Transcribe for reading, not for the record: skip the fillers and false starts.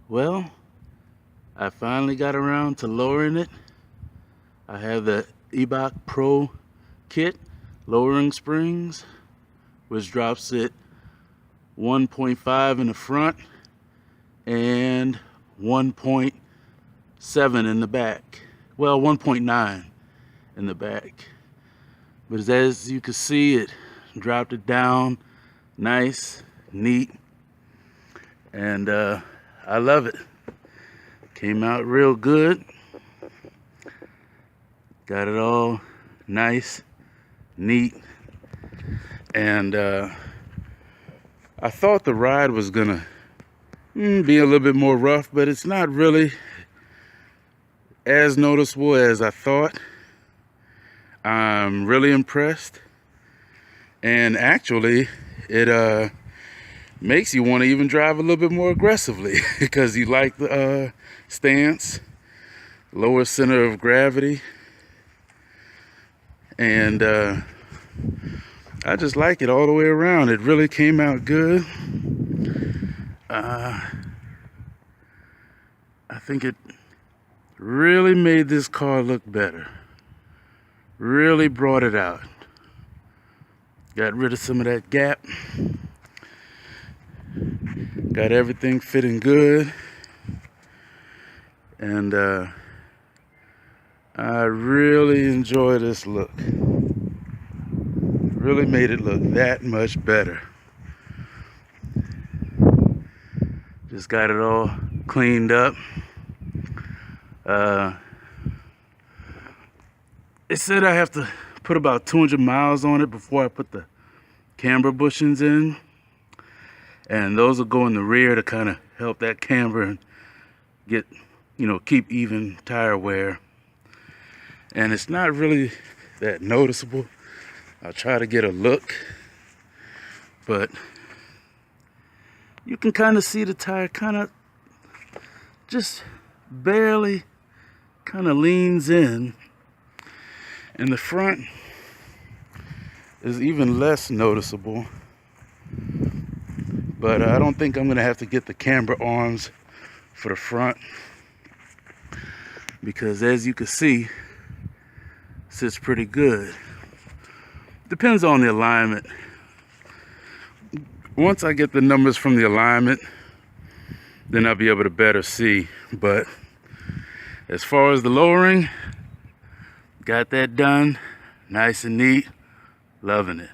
Well, I finally got around to lowering it. I have the Eibach Pro kit, lowering springs, which drops it 1.5 in the front and 1.7 in the back. Well, 1.9 in the back. But as you can see, it dropped it down nice, neat, and I love it. Came out real good. Got it all nice, neat, and I thought the ride was gonna be a little bit more rough, but it's not really as noticeable as I thought. I'm really impressed, and actually it makes you want to even drive a little bit more aggressively because you like the stance, lower center of gravity, and I just like it all the way around. It really came out good. I think it really made this car look better. Really brought it out. Got rid of some of that gap. Got everything fitting good. And I really enjoy this look. Really made it look that much better. Just got it all cleaned up. It said I have to put about 200 miles on it before I put the camber bushings in. And those will go in the rear to kind of help that camber and get, keep even tire wear. And it's not really that noticeable. I'll try to get a look, but you can kind of see the tire kind of just barely kind of leans in, and the front is even less noticeable. But I don't think I'm gonna have to get the camber arms for the front, because as you can see, it sits pretty good. Depends on the alignment. Once I get the numbers from the alignment, then I'll be able to better see. But as far as the lowering, got that done, nice and neat, loving it.